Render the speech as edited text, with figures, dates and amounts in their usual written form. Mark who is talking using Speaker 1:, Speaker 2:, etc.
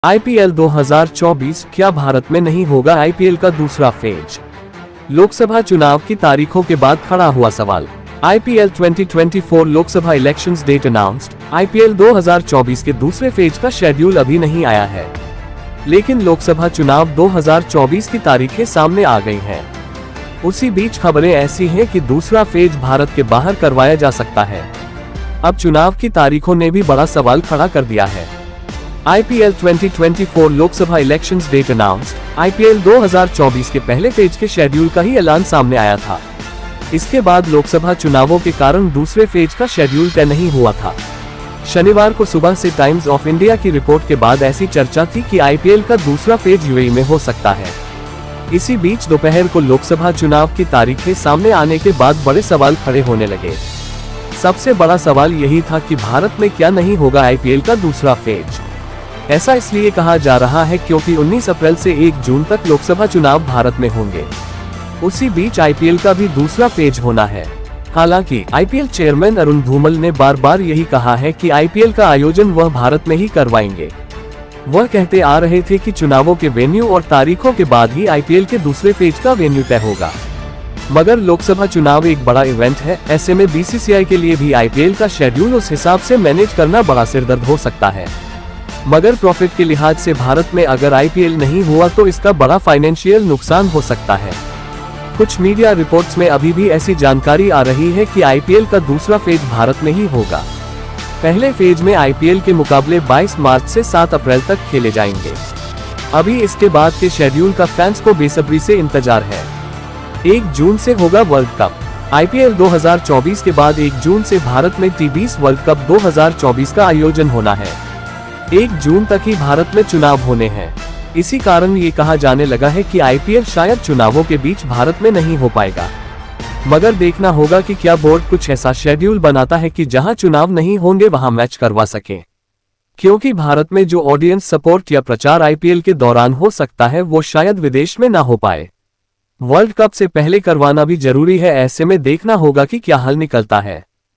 Speaker 1: IPL 2024 क्या भारत में नहीं होगा आईपीएल का दूसरा फेज? लोकसभा चुनाव की तारीखों के बाद खड़ा हुआ सवाल। IPL 2024 Lok Sabha elections date announced. IPL 2024 के दूसरे फेज का शेड्यूल अभी नहीं आया है, लेकिन लोकसभा चुनाव 2024 की तारीखें सामने आ गई हैं। उसी बीच खबरें ऐसी हैं कि दूसरा फेज भारत के बाहर करवाया जा सकता है। अब चुनाव की तारीखों ने भी बड़ा सवाल खड़ा कर दिया है। IPL 2024 Lok Sabha elections date announced. IPL 2024 के पहले फेज के शेड्यूल का ही ऐलान सामने आया था। इसके बाद लोकसभा चुनावों के कारण दूसरे फेज का शेड्यूल तय नहीं हुआ था। शनिवार को सुबह से टाइम्स ऑफ इंडिया की रिपोर्ट के बाद ऐसी चर्चा थी कि आईपीएल का दूसरा फेज यूएई में हो सकता है। इसी बीच दोपहर को लोकसभा चुनाव की तारीखें सामने आने के बाद बड़े सवाल खड़े होने लगे। सबसे बड़ा सवाल यही था कि भारत में क्या नहीं होगा आईपीएल का दूसरा फेज। ऐसा इसलिए कहा जा रहा है क्योंकि 19 अप्रैल से 1 जून तक लोकसभा चुनाव भारत में होंगे। उसी बीच आईपीएल का भी दूसरा फेज होना है। हालांकि आईपीएल चेयरमैन अरुण धूमल ने बार बार यही कहा है कि आईपीएल का आयोजन वह भारत में ही करवाएंगे। वह कहते आ रहे थे कि चुनावों के वेन्यू और तारीखों के बाद ही आईपीएल के दूसरे फेज का वेन्यू तय होगा। मगर लोकसभा चुनाव एक बड़ा इवेंट है, ऐसे में बीसीसीआई के लिए भी आईपीएल का शेड्यूल उस हिसाब से मैनेज करना बड़ा सिरदर्द हो सकता है। मगर प्रॉफिट के लिहाज से भारत में अगर आईपीएल नहीं हुआ तो इसका बड़ा फाइनेंशियल नुकसान हो सकता है। कुछ मीडिया रिपोर्ट्स में अभी भी ऐसी जानकारी आ रही है कि आईपीएल का दूसरा फेज भारत में ही होगा। पहले फेज में आईपीएल के मुकाबले 22 मार्च से 7 अप्रैल तक खेले जाएंगे। अभी इसके बाद के शेड्यूल का फैंस को बेसब्री से इंतजार है। 1 जून से होगा वर्ल्ड कप। आईपीएल 2024 के बाद 1 जून से भारत में टी20 वर्ल्ड कप 2024 का आयोजन होना है। 1 जून तक ही भारत में चुनाव होने हैं। इसी कारण ये कहा जाने लगा है कि आईपीएल शायद चुनावों के बीच भारत में नहीं हो पाएगा। मगर देखना होगा कि क्या बोर्ड कुछ ऐसा शेड्यूल बनाता है कि जहां चुनाव नहीं होंगे वहां मैच करवा सके, क्योंकि भारत में जो ऑडियंस सपोर्ट या प्रचार आईपीएल के दौरान हो सकता है वो शायद विदेश में ना हो पाए। वर्ल्ड कप से पहले करवाना भी जरूरी है, ऐसे में देखना होगा कि क्या हल निकलता है।